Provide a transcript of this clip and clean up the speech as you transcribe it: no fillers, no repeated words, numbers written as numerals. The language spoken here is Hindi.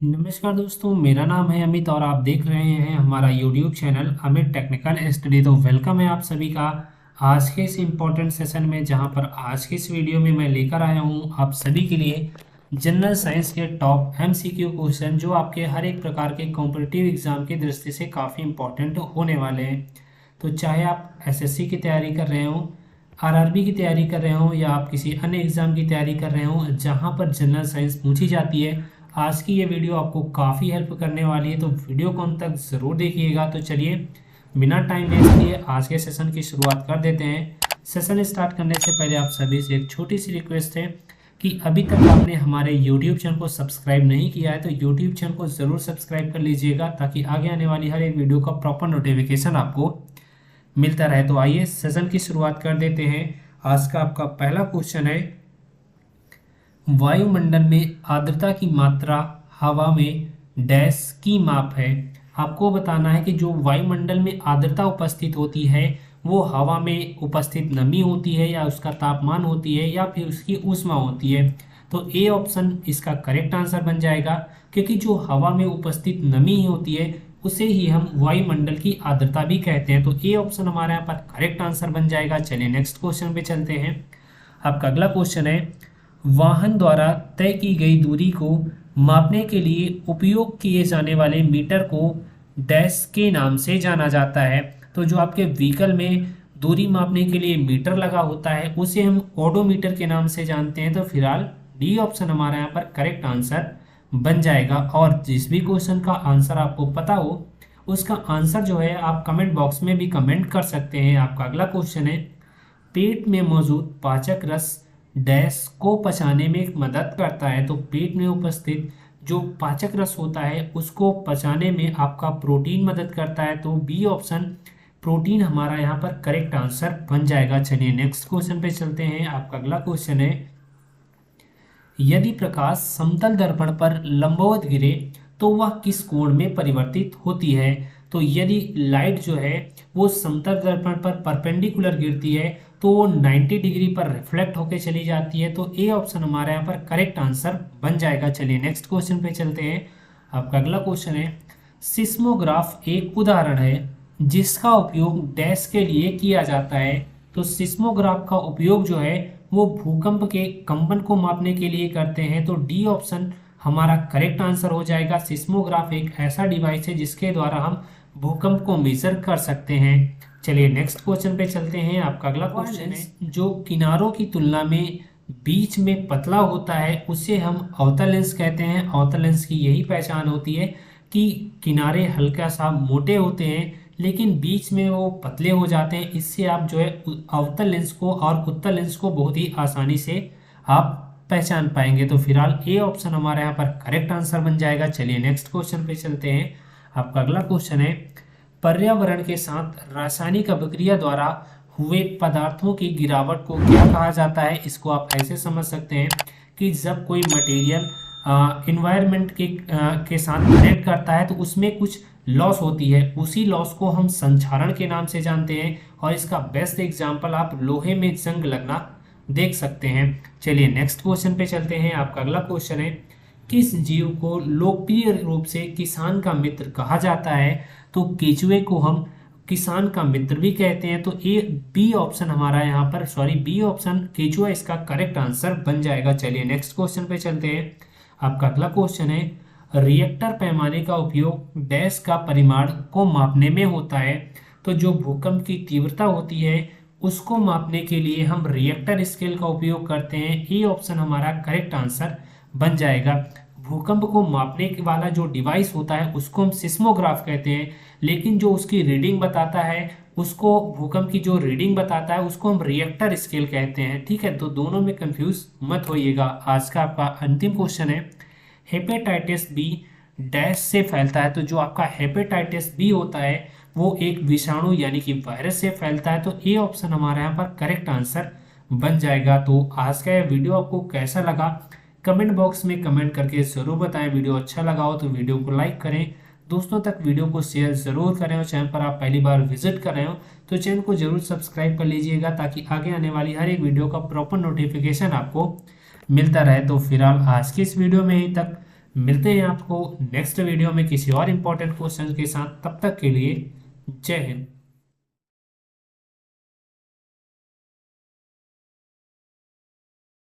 नमस्कार दोस्तों, मेरा नाम है अमित और आप देख रहे हैं हमारा YouTube channel Amit technical study. तो वेलकम है आप सभी का आज के इस इम्पोर्टेंट सेशन में, जहां पर आज के इस वीडियो में मैं लेकर आया हूं आप सभी के लिए जनरल साइंस के टॉप एमसीक्यू क्वेश्चन, जो आपके हर एक प्रकार के कॉम्पिटिटिव एग्जाम की दृष्टि से काफ़ी इंपॉर्टेंट होने वाले हैं। तो चाहे आप एसएससी की तैयारी कर रहे हो, आरआरबी की तैयारी कर रहे हो, या आप किसी अन्य एग्जाम की तैयारी कर रहे हो जहां पर जनरल साइंस पूछी जाती है, आज की ये वीडियो आपको काफ़ी हेल्प करने वाली है। तो वीडियो को अंत तक ज़रूर देखिएगा। तो चलिए बिना टाइम वेस्ट किए आज के सेशन की शुरुआत कर देते हैं। सेशन स्टार्ट करने से पहले आप सभी से एक छोटी सी रिक्वेस्ट है कि अभी तक आपने हमारे YouTube चैनल को सब्सक्राइब नहीं किया है तो YouTube चैनल को ज़रूर सब्सक्राइब कर लीजिएगा, ताकि आगे आने वाली हर एक वीडियो का प्रॉपर नोटिफिकेशन आपको मिलता रहे। तो आइए सेशन की शुरुआत कर देते हैं। आज का आपका पहला क्वेश्चन है, वायुमंडल में आर्द्रता की मात्रा हवा में डैश की माप है। आपको बताना है कि जो वायुमंडल में आर्द्रता उपस्थित होती है वो हवा में उपस्थित नमी होती है, या उसका तापमान होती है, या फिर उसकी ऊष्मा होती है। तो ए ऑप्शन इसका करेक्ट आंसर बन जाएगा, क्योंकि जो हवा में उपस्थित नमी होती है उसे ही हम वायुमंडल की आर्द्रता भी कहते हैं। तो ए ऑप्शन हमारे यहाँ पर करेक्ट आंसर बन जाएगा। चलिए नेक्स्ट क्वेश्चन पे चलते हैं। आपका अगला क्वेश्चन है, वाहन द्वारा तय की गई दूरी को मापने के लिए उपयोग किए जाने वाले मीटर को डैश के नाम से जाना जाता है। तो जो आपके व्हीकल में दूरी मापने के लिए मीटर लगा होता है उसे हम ओडोमीटर के नाम से जानते हैं। तो फिलहाल डी ऑप्शन हमारा यहाँ पर करेक्ट आंसर बन जाएगा। और जिस भी क्वेश्चन का आंसर आपको पता हो उसका आंसर जो है आप कमेंट बॉक्स में भी कमेंट कर सकते हैं। आपका अगला क्वेश्चन है, पेट में मौजूद पाचक रस डैश को पचाने में मदद करता है। तो पेट में उपस्थित जो पाचक रस होता है उसको पचाने में आपका प्रोटीन मदद करता है। तो बी ऑप्शन प्रोटीन हमारा यहाँ पर करेक्ट आंसर बन जाएगा। चलिए नेक्स्ट क्वेश्चन पे चलते हैं। आपका अगला क्वेश्चन है, यदि प्रकाश समतल दर्पण पर लंबवत गिरे तो वह किस कोण में परिवर्तित होती है। तो यदि लाइट जो है वो समतल दर्पण पर परपेंडिकुलर गिरती है तो वो 90 डिग्री पर रिफ्लेक्ट होकर चली जाती है। तो ए ऑप्शन हमारे यहाँ पर करेक्ट आंसर बन जाएगा। चलिए नेक्स्ट क्वेश्चन पे चलते हैं। आपका अगला क्वेश्चन है, सिस्मोग्राफ एक उदाहरण है जिसका उपयोग डैश के लिए किया जाता है। तो सिस्मोग्राफ का उपयोग जो है वो भूकंप के कंपन को मापने के लिए करते हैं। तो डी ऑप्शन हमारा करेक्ट आंसर हो जाएगा। सिस्मोग्राफ एक ऐसा डिवाइस है जिसके द्वारा हम भूकंप को मेजर कर सकते हैं। चलिए नेक्स्ट क्वेश्चन पे चलते हैं। आपका अगला क्वेश्चन है, जो किनारों की तुलना में बीच में पतला होता है उसे हम अवतल लेंस कहते हैं। अवतल लेंस की यही पहचान होती है कि किनारे हल्का सा मोटे होते हैं लेकिन बीच में वो पतले हो जाते हैं। इससे आप जो है अवतल लेंस को और उत्तल लेंस को बहुत ही आसानी से आप पहचान पाएंगे। तो फिलहाल ए ऑप्शन हमारे यहाँ पर करेक्ट आंसर बन जाएगा। चलिए नेक्स्ट क्वेश्चन पे चलते हैं। आपका अगला क्वेश्चन है, पर्यावरण के साथ रासायनिक अभिक्रिया द्वारा हुए पदार्थों की गिरावट को क्या कहा जाता है। इसको आप ऐसे समझ सकते हैं कि जब कोई मटेरियल इन्वायरमेंट के साथ कनेक्ट करता है तो उसमें कुछ लॉस होती है, उसी लॉस को हम संक्षारण के नाम से जानते हैं। और इसका बेस्ट एग्जांपल आप लोहे में जंग लगना देख सकते हैं। चलिए नेक्स्ट क्वेश्चन पे चलते हैं। आपका अगला क्वेश्चन है, किस जीव को लोकप्रिय रूप से किसान का मित्र कहा जाता है। तो केचुए को हम किसान का मित्र भी कहते हैं। तो ए बी ऑप्शन हमारा यहाँ पर बी ऑप्शन केचुआ इसका करेक्ट आंसर बन जाएगा। चलिए नेक्स्ट क्वेश्चन पे चलते हैं। आपका अगला क्वेश्चन है, रिएक्टर पैमाने का उपयोग डैश का परिमाण को मापने में होता है। तो जो भूकंप की तीव्रता होती है उसको मापने के लिए हम रिएक्टर स्केल का उपयोग करते हैं। ए ऑप्शन हमारा करेक्ट आंसर बन जाएगा। भूकंप को मापने वाला जो डिवाइस होता है उसको हम सिस्मोग्राफ कहते हैं, लेकिन जो उसकी रीडिंग बताता है उसको भूकंप की जो रीडिंग बताता है उसको हम रिएक्टर स्केल कहते हैं। ठीक है, तो दोनों में कंफ्यूज मत होइएगा। आज का आपका अंतिम क्वेश्चन है, हेपेटाइटिस बी डैश से फैलता है। तो जो आपका हेपेटाइटिस बी होता है वो एक विषाणु यानी कि वायरस से फैलता है। तो ए ऑप्शन हमारे यहाँ पर करेक्ट आंसर बन जाएगा। तो आज का यह वीडियो आपको कैसा लगा कमेंट बॉक्स में कमेंट करके ज़रूर बताएं। वीडियो अच्छा लगा हो तो वीडियो को लाइक करें, दोस्तों तक वीडियो को शेयर ज़रूर करें, और चैनल पर आप पहली बार विजिट कर रहे हो तो चैनल को ज़रूर सब्सक्राइब कर लीजिएगा, ताकि आगे आने वाली हर एक वीडियो का प्रॉपर नोटिफिकेशन आपको मिलता रहे। तो फिलहाल आज की इस वीडियो में ही तक मिलते हैं आपको नेक्स्ट वीडियो में किसी और इम्पोर्टेंट क्वेश्चन के साथ। तब तक के लिए जय हिंद।